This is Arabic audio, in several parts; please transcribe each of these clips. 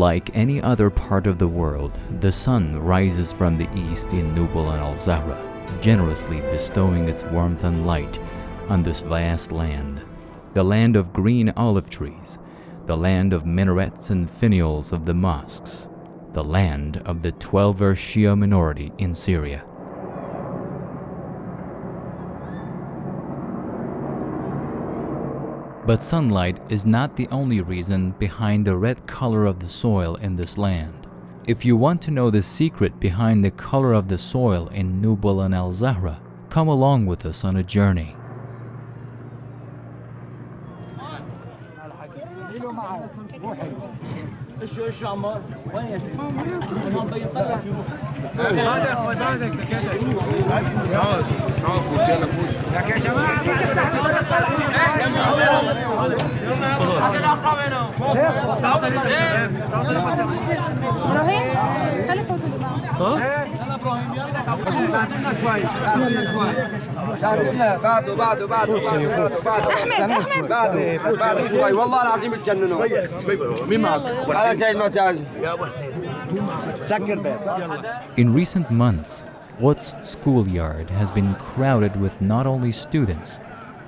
Like any other part of the world, the sun rises from the east in Nubal and Al-Zahra, generously bestowing its warmth and light on this vast land, the land of green olive trees, the land of minarets and finials of the mosques, the land of the 12er Shia minority in Syria. But sunlight is not the only reason behind the red color of the soil in this land. If you want to know the secret behind the color of the soil in Nubal and Al-Zahra, come along with us on a journey. In recent months, Quds schoolyard has been crowded with not only students,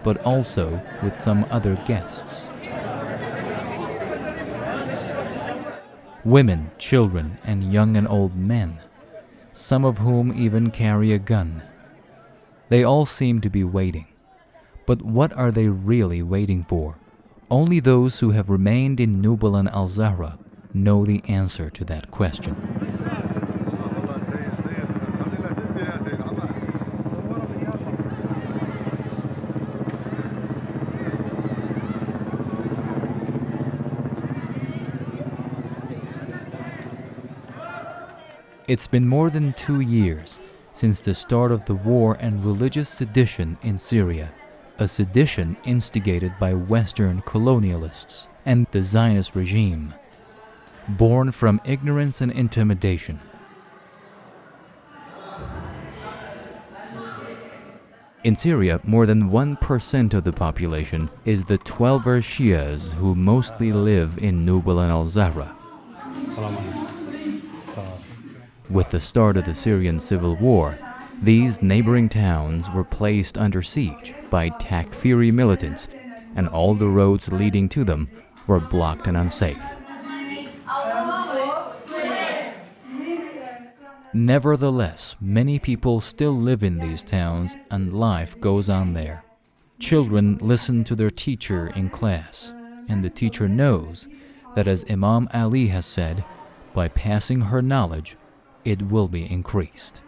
but also with some other guests. Women, children, and young and old men, some of whom even carry a gun. They all seem to be waiting. But what are they really waiting for? Only those who have remained in Nubal and Al-Zahra know the answer to that question. It's been more than 2 years since the start of the war and religious sedition in Syria, a sedition instigated by Western colonialists and the Zionist regime, born from ignorance and intimidation. In Syria, more than 1% of the population is the 12er Shias who mostly live in Nubal and Al-Zahra. With the start of the Syrian civil war, these neighboring towns were placed under siege by Takfiri militants, and all the roads leading to them were blocked and unsafe. Nevertheless, many people still live in these towns and life goes on there. Children listen to their teacher in class, and the teacher knows that, as Imam Ali has said, by passing her knowledge, it will be increased.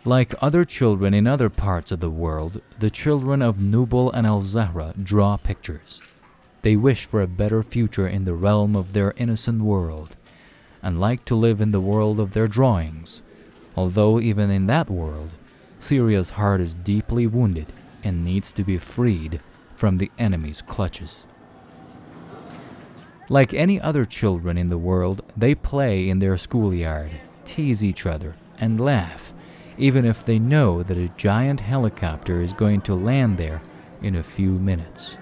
Like other children in other parts of the world, the children of Nubal and Al-Zahra draw pictures. They wish for a better future in the realm of their innocent world, and like to live in the world of their drawings, although even in that world, Syria's heart is deeply wounded and needs to be freed from the enemy's clutches. Like any other children in the world, they play in their schoolyard, tease each other, and laugh, even if they know that a giant helicopter is going to land there in a few minutes.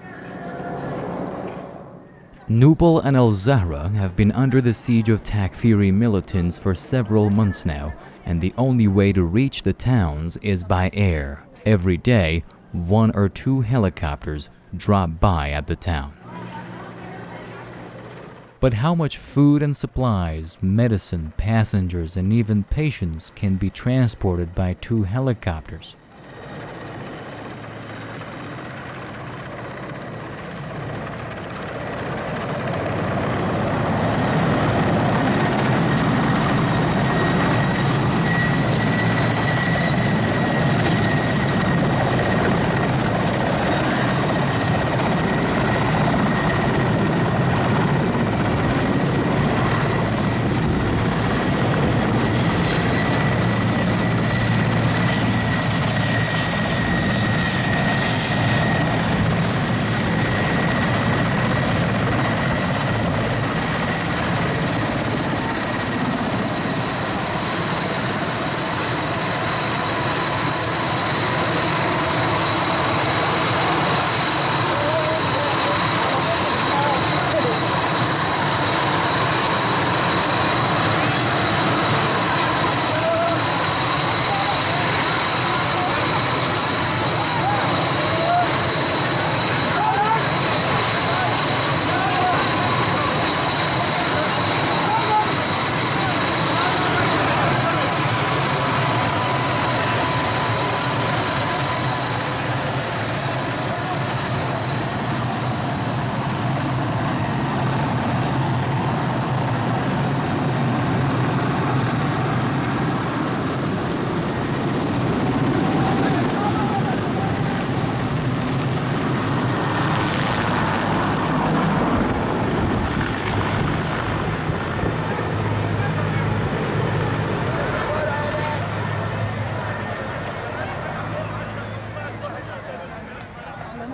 Nubal and Al-Zahra have been under the siege of Takfiri militants for several months now, and the only way to reach the towns is by air. Every day, 1 or 2 helicopters drop by at the town. But how much food and supplies, medicine, passengers, and even patients can be transported by 2 helicopters?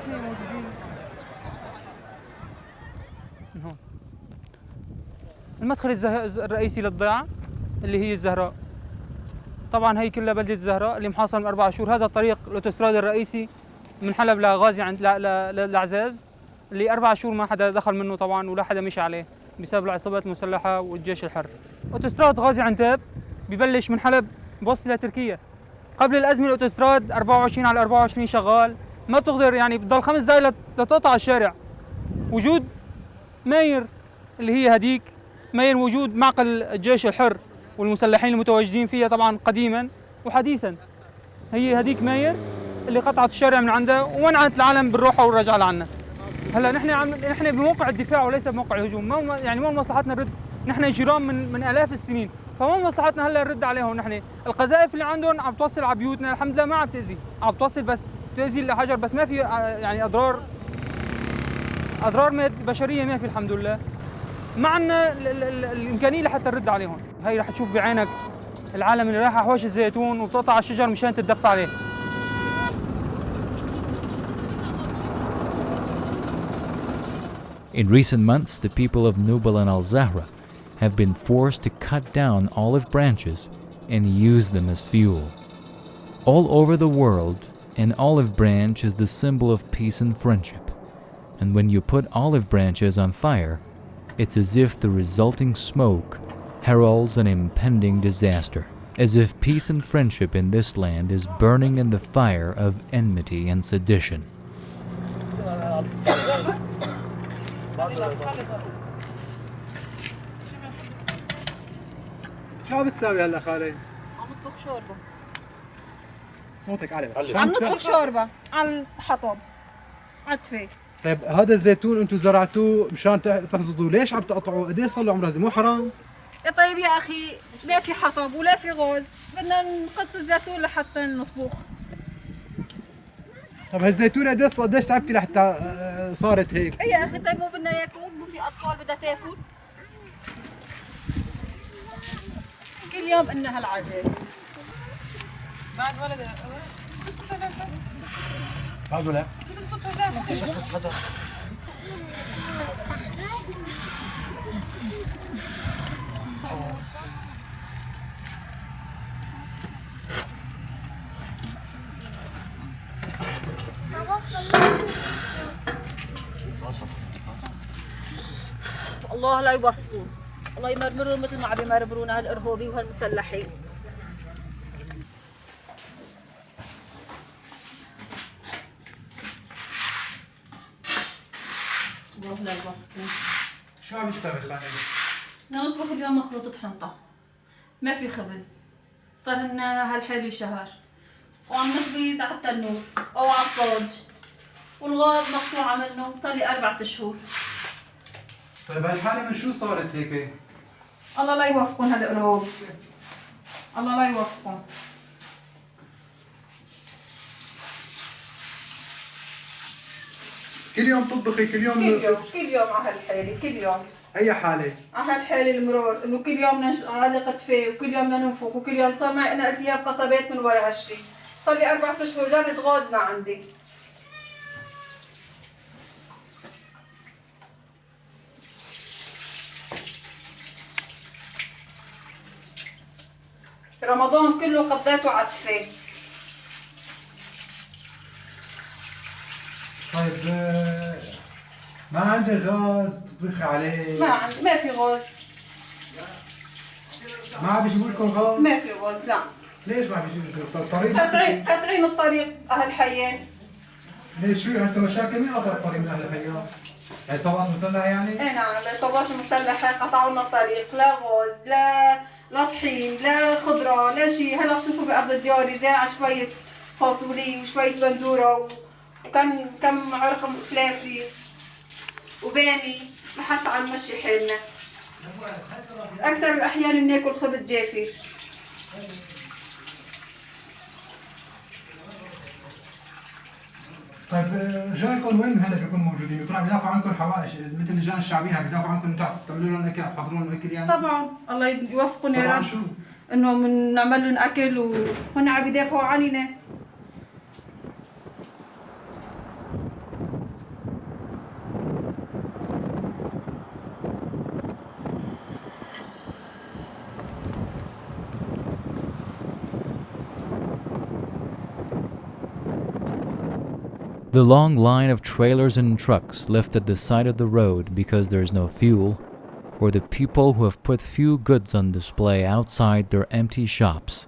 نحن موجودين من هون. المدخل الرئيسي للضيعة اللي هي الزهراء. طبعا هي كلها بلدة الزهراء اللي محاصرة من 4 شهور. هذا الطريق الاوتوستراد الرئيسي من حلب لغازي عند لعزاز اللي 4 شهور ما حدا دخل منه طبعا ولا حدا مشى عليه بسبب العصابات المسلحة والجيش الحر. اوتوستراد غازي عنتاب ببلش من حلب بوصل لتركيا. قبل الأزمة الاوتوستراد 24 على 24 شغال، ما بتقدر يعني بتضل 5 دقائق لتقطع الشارع. وجود ماير اللي هي هديك ماير، وجود معقل الجيش الحر والمسلحين المتواجدين فيها طبعا قديما وحديثا. هي هديك ماير اللي قطعت الشارع من عندها ومنعت العالم بالروحه والرجعه لعنا. هلا نحن بموقع الدفاع وليس بموقع الهجوم. ما مصلحتنا نرد، نحن جيران من الاف السنين، فما مصلحتنا هلا نرد عليهم. نحن القذائف اللي عندهم عم توصل على بيوتنا الحمد لله، ما عم تاذي، عم توصل بس تاذي الحجر بس، ما في يعني اضرار بشريه ما في الحمد لله. ما عندنا الامكانيه لحتى نرد عليهم. هي رح تشوف بعينك العالم اللي رايحه حوش الزيتون وبتقطع الشجر مشان تتدفى عليه. In recent months, the people of Nubal and Al-Zahra have been forced to cut down olive branches and use them as fuel. All over the world, an olive branch is the symbol of peace and friendship. And when you put olive branches on fire, it's as if the resulting smoke heralds an impending disaster, as if peace and friendship in this land is burning in the fire of enmity and sedition. شو عم بتساوي هلا خالي؟ عم نطبخ شوربه. صوتك عالي. عم نطبخ شوربه على الحطب عتفه. طيب هذا الزيتون انتم زرعتوه مشان تحصدوه، ليش عم تقطعوه؟ قديش صار له عمره؟ مو حرام؟ يا طيب يا اخي، لا في حطب ولا في غوز، بدنا نقص الزيتون لحتى نطبخ. طيب هالزيتون قديش تعبتي لحتى صارت هيك؟ اي يا اخي طيب مو بدنا ياكل؟ مو في اطفال بدها تاكل؟ كل يوم إلنا هالعذاب. بعد ولد بعد ولا؟ ايش قصة خطر؟ الله لا يوفقون، الله يمرمرون مثل ما عم يمرمرون هالارهابي وهالمسلحين. الله لا يوفقون. شو عم تسوي خالد؟ بدنا نطبخ اليوم مخلوطة حنطة، ما في خبز، صار لنا هالحالي شهر، وعم نخبز على التنور أو على الصاج، والغاز مقطوعة منه صار لي 4 شهور. طيب هالحالة من شو صارت هيك؟ الله لا يوفقون هالقروب، الله لا يوفقون. كل يوم تطبخي كل يوم؟ كل يوم على هالحالة، كل يوم. أي حالة؟ على هالحالة المرور، إنه كل يوم نعلق فيه وكل يوم ننفخ وكل يوم صار معي أنا التهاب قصبات من وراء هالشي. صار لي 4 شهور جابت غاز ما عندي. رمضان كله قضيته عتفة. طيب ما عندك غاز تطبخي عليه؟ ما في غاز. ما عم بيجيبوا لكم غاز؟ ما في غاز لا. ليش ما عم بيجيبوا لكم؟ الطريق قاطعين الطريق أهل الحيان. ليش شو عندكم مشاكل؟ مين قطع الطريق من أهل الحيان؟ عصابات مسلحة يعني؟ اي نعم، العصابات المسلحة قطعوا لنا الطريق، لا غاز لا طحين لا خضرة لا شيء. هلا شوفوا بأرض دياري زارعة شوية فاصولي وشوية بندورة كم عرق فلافل وباني لحتى عم نمشي حالنا. أكثر الأحيان بناكل خبز جافر. طيب رجالكم وين هلا بيكونوا موجودين؟ بيكونوا عم يدافعوا عنكم حوائج مثل اللجان الشعبيه عم يدافعوا عنكم انتم تعملوا لهم اكل، تحضروا لهم اكل يعني؟ طبعا الله يوفقهم يا رب. شو؟ انه نعمل لهم اكل وهن عم يدافعوا عننا. The long line of trailers and trucks left at the side of the road because there's no fuel, or the people who have put few goods on display outside their empty shops,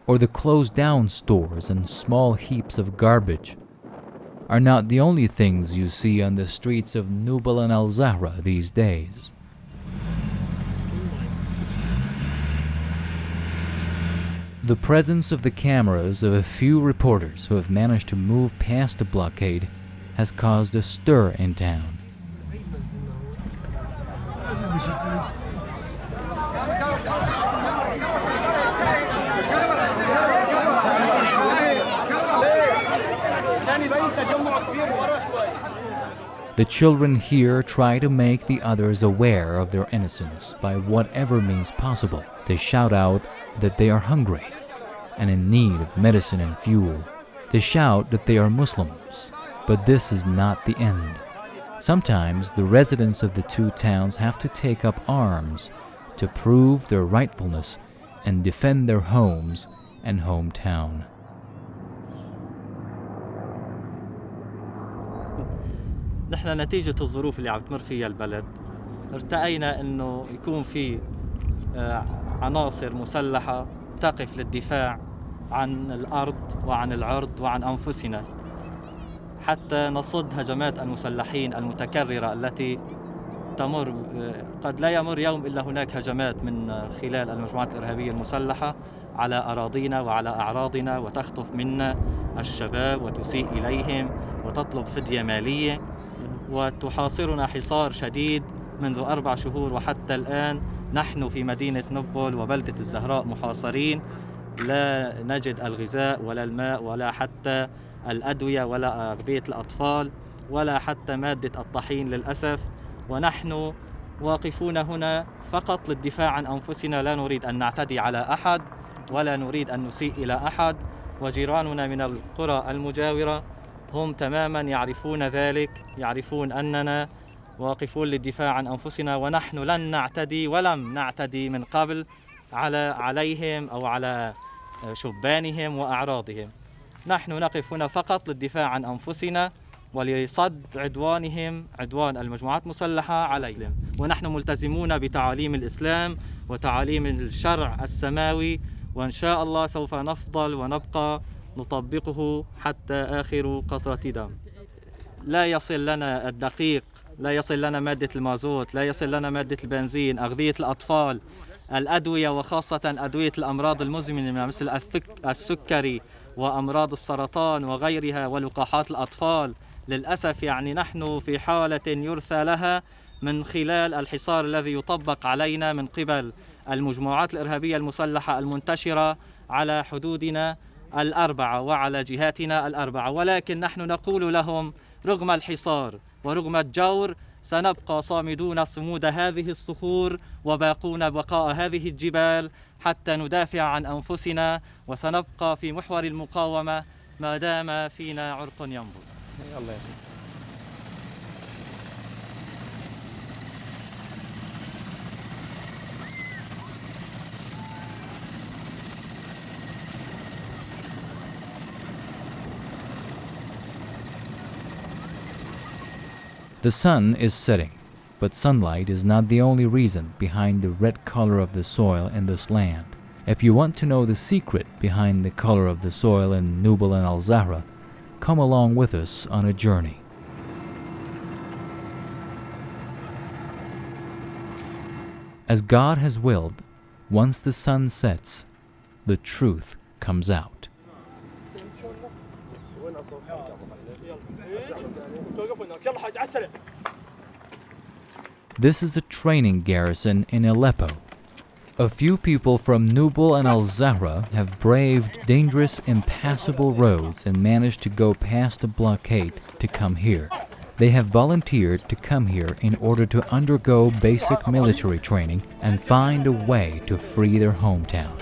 or the closed down stores and small heaps of garbage, are not the only things you see on the streets of Nubal and Al-Zahra these days. The presence of the cameras of a few reporters who have managed to move past the blockade has caused a stir in town. The children here try to make the others aware of their innocence by whatever means possible. They shout out that they are hungry and in need of medicine and fuel. They shout that they are Muslims, but this is not the end. Sometimes the residents of the two towns have to take up arms to prove their rightfulness and defend their homes and hometown. نحن نتيجة الظروف اللي عم تمر فيها البلد ارتأينا انه يكون في عناصر مسلحة تقف للدفاع عن الأرض وعن العرض وعن أنفسنا حتى نصد هجمات المسلحين المتكررة التي تمر. قد لا يمر يوم إلا هناك هجمات من خلال المجموعات الإرهابية المسلحة على أراضينا وعلى أعراضنا، وتخطف منا الشباب وتسيء إليهم وتطلب فدية مالية وتحاصرنا حصار شديد منذ 4 شهور، وحتى الآن نحن في مدينة نبل وبلدة الزهراء محاصرين، لا نجد الغذاء ولا الماء ولا حتى الأدوية ولا أغذية الأطفال ولا حتى مادة الطحين للأسف، ونحن واقفون هنا فقط للدفاع عن أنفسنا. لا نريد أن نعتدي على أحد ولا نريد أن نسيء إلى أحد، وجيراننا من القرى المجاورة هم تماما يعرفون ذلك، يعرفون أننا واقفون للدفاع عن أنفسنا، ونحن لن نعتدي ولم نعتدي من قبل عليهم أو على شبانهم وأعراضهم. نحن نقف هنا فقط للدفاع عن أنفسنا ولصد عدوانهم، عدوان المجموعات المسلحة عليهم، ونحن ملتزمون بتعاليم الإسلام وتعاليم الشرع السماوي، وإن شاء الله سوف نفضل ونبقى نطبقه حتى آخر قطرة دم. لا يصل لنا الدقيق، لا يصل لنا مادة المازوت، لا يصل لنا مادة البنزين، أغذية الأطفال، الأدوية وخاصة أدوية الأمراض المزمنة مثل السكري وأمراض السرطان وغيرها ولقاحات الأطفال. للأسف يعني نحن في حالة يرثى لها من خلال الحصار الذي يطبق علينا من قبل المجموعات الإرهابية المسلحة المنتشرة على حدودنا 4 وعلى جهاتنا 4، ولكن نحن نقول لهم رغم الحصار ورغم الجور سنبقى صامدون صمود هذه الصخور وباقون بقاء هذه الجبال حتى ندافع عن أنفسنا، وسنبقى في محور المقاومة ما دام فينا عرق ينبض. الله يعطيك. The sun is setting, but sunlight is not the only reason behind the red color of the soil in this land. If you want to know the secret behind the color of the soil in Nubal and Al-Zahra, come along with us on a journey. As God has willed, once the sun sets, the truth comes out. This is a training garrison in Aleppo. A few people from Nubal and Al-Zahra have braved dangerous, impassable roads and managed to go past the blockade to come here. They have volunteered to come here in order to undergo basic military training and find a way to free their hometown.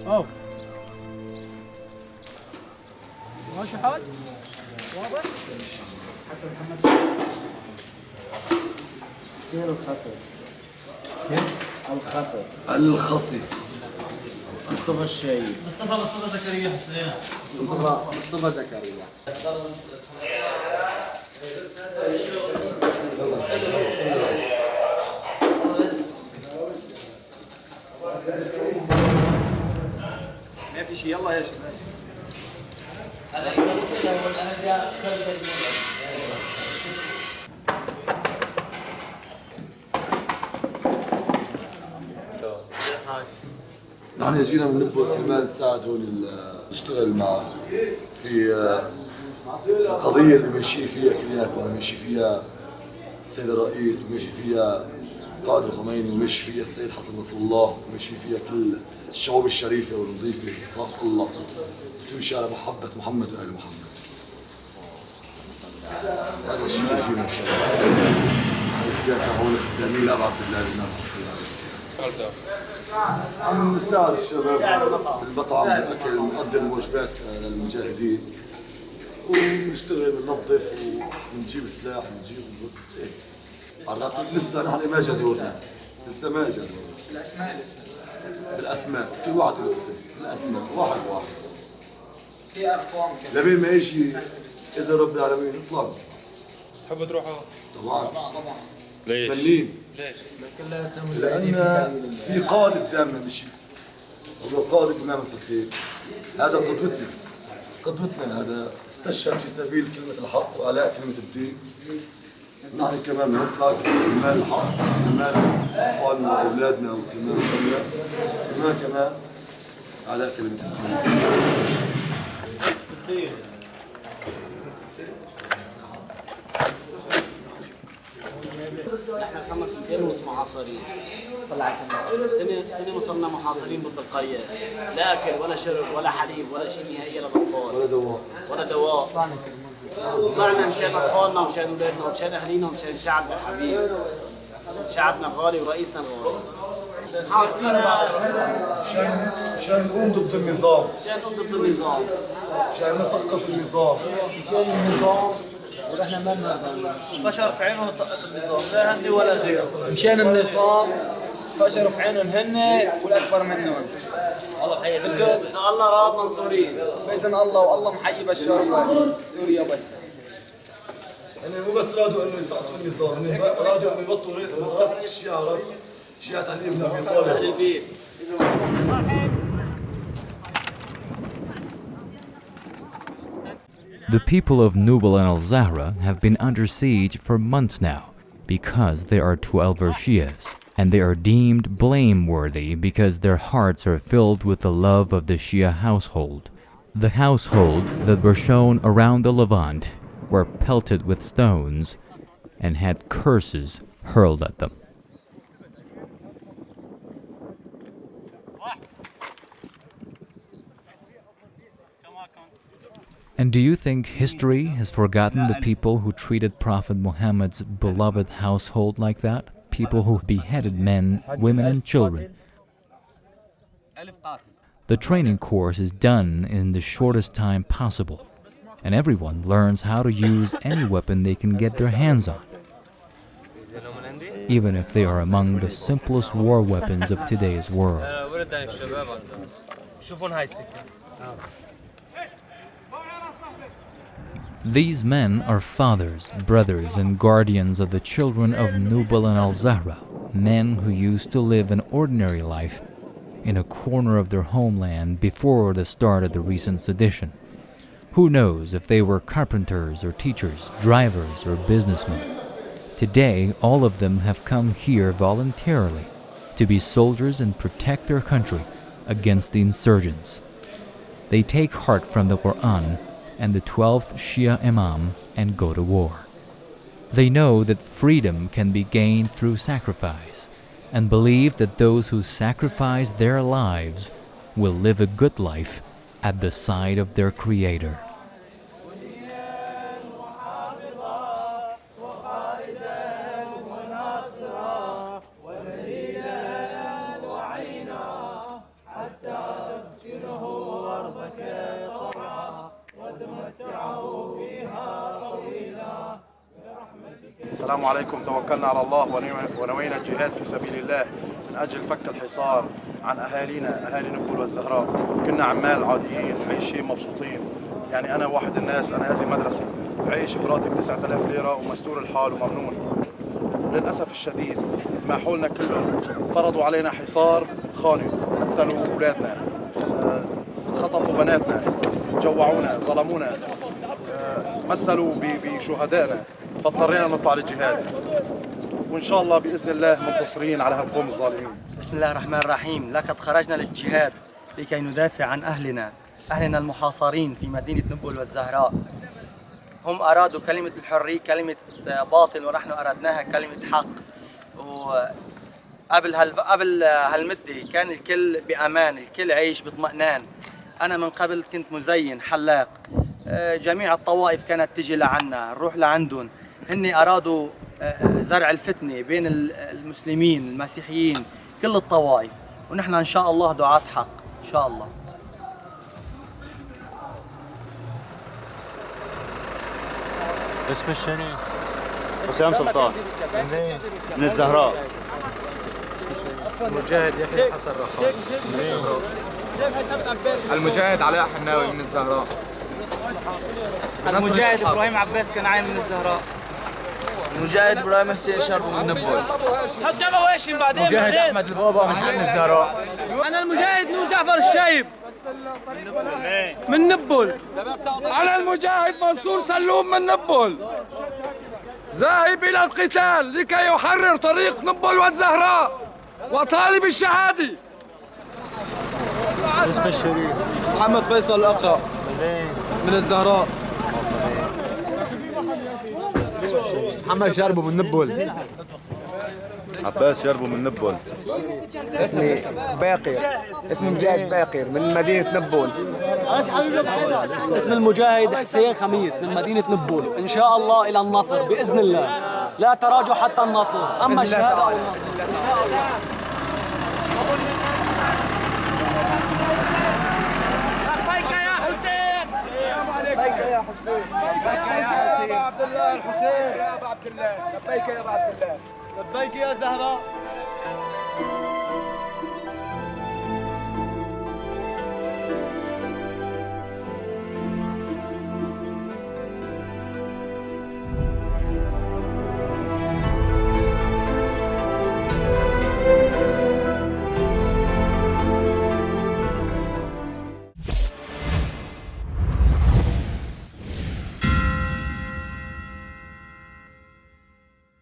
أوه ماشي حال؟ واضح؟ حسن محمد سير الخصر الخصي مصطفى الشايب مصطفى زكريا حسين مصطفى زكريا ما في شيء يلا يا شباب نحن جينا من نبوة كرمال نساعد هون نشتغل مع في القضية اللي ماشي فيها كلياتنا، ماشي فيها السيد الرئيس، وماشي فيها قائد الخميني، وماشي فيها السيد حسن نصر الله، وماشي فيها كل الشعوب الشريفة والنظيفة خاف الله تمشي على محبة محمد وآل محمد. هذا الشيء اللي جينا مشان نحن هون خدامين لأبو عبد الله الإمام حسين عليه السلام. عم نساعد الشباب بالمطعم بالاكل، نقدم وجبات للمجاهدين ونشتغل وننظف ونجيب سلاح ونجيب هيك. عرفت لسه نحن ما اجى دورنا، لسه ما اجى دورنا. بالاسماء كل واحد له اسم، الاسماء واحد في ارقام لبين ما يجي اذا رب العالمين نطلع. تحبوا تروحوا؟ طبعا ليش؟ ملين ليش؟ لأن في قائد قدامنا مشي، هو قائد الإمام الحسين، هذا قدوتنا هذا استشهد في سبيل كلمة الحق وعلاء كلمة الدين. نحن كمان نطلع كرمال الحق، كرمال أطفالنا وأولادنا وكرمال كمان علاء كلمة الدين. احنا صرنا 2 ونص محاصرين سنة صرنا محاصرين ضد القرية، لا اكل ولا شرب ولا حليب ولا شيء نهائيا للاطفال ولا دواء. طلعنا مشان اطفالنا ومشان اولادنا ومشان اهالينا ومشان شعبنا الحبيب، شعبنا الغالي ورئيسنا الغالي. محاصرين مشان نقوم ضد النظام، مشان نسقط النظام. ونحن ما بشر في عينهم سقط النظام لا هندي ولا غيره. مشان النظام فشروا في عينهم هن والاكبر منهم. والله بحيي بس الله راد منصورين باذن الله، والله محيي بشار سوريا بس. يعني مو بس رادوا انه يسقطوا النظام، رادوا انه يغطوا راس الشيعة، راس شيعة علي بن ابي طالب. اهل البيت. The people of Nubal and al-Zahra have been under siege for months now because they are Twelver Shias, and they are deemed blameworthy because their hearts are filled with the love of the Shia household. The household that were shown around the Levant were pelted with stones and had curses hurled at them. And do you think history has forgotten the people who treated Prophet Muhammad's beloved household like that? People who beheaded men, women and children. The training course is done in the shortest time possible, and everyone learns how to use any weapon they can get their hands on, even if they are among the simplest war weapons of today's world. These men are fathers, brothers, and guardians of the children of Nubal and al-Zahra, men who used to live an ordinary life in a corner of their homeland before the start of the recent sedition. Who knows if they were carpenters or teachers, drivers or businessmen. Today, all of them have come here voluntarily to be soldiers and protect their country against the insurgents. They take heart from the Quran and the 12th Shia Imam and go to war. They know that freedom can be gained through sacrifice and believe that those who sacrifice their lives will live a good life at the side of their Creator. السلام عليكم. توكلنا على الله ونوينا الجهاد في سبيل الله من أجل فك الحصار عن أهالينا، أهالي نبل والزهراء. كنا عمال عاديين عايشين مبسوطين. يعني أنا واحد الناس، أنا هذه مدرسة، بعيش براتب 9000 ليرة ومستور الحال وممنون. للأسف الشديد اتماحوا لنا كلهم، فرضوا علينا حصار خانق، قتلوا أولادنا، خطفوا بناتنا، جوعونا، ظلمونا، مثلوا بشهدائنا، فاضطرينا نطلع للجهاد. وإن شاء الله بإذن الله منتصرين على هالقوم الظالمين. بسم الله الرحمن الرحيم. لقد خرجنا للجهاد لكي ندافع عن أهلنا المحاصرين في مدينة نبل والزهراء. هم أرادوا كلمة الحرية كلمة باطل، ونحن أردناها كلمة حق. وقبل هالمدة كان الكل بأمان، الكل عايش باطمئنان. أنا من قبل كنت مزين حلاق، جميع الطوائف كانت تجي لعنا، نروح لعندهم. هن أرادوا زرع الفتنة بين المسلمين المسيحيين كل الطوائف، ونحن إن شاء الله دعاة حق إن شاء الله. اسم الشريف حسام سلطان من الزهراء. المجاهد يحيى حسن رخاء من الزهراء. المجاهد علاء حناوي من الزهراء. المجاهد ابراهيم عباس كنعان من الزهراء. المجاهد ابراهيم حسين شربو من نبل. حجابه واشم بعدين. المجاهد احمد البابا من الزهراء. انا المجاهد نور جعفر الشايب من نبل. أنا المجاهد منصور سلوم من نبل، ذاهب إلى القتال لكي يحرر طريق نبل والزهراء وطالب الشهادة. اسم الشريف محمد فيصل الأقرع من الزهراء. محمد شربو من نبل. عباس شربو من نبل. اسمي باقر، اسمي مجاهد باقر من مدينة نبل. اسم المجاهد حسين خميس من مدينة نبل. إن شاء الله إلى النصر بإذن الله، لا تراجع حتى النصر، أما الشهادة أو النصر إن شاء الله. لبيك يا حسين. لبيك يا حسين. لبيك يا أبا عبد الله الحسين. يا أبا عبد الله. لبيك يا أبا عبد الله. لبيك يا زهراء.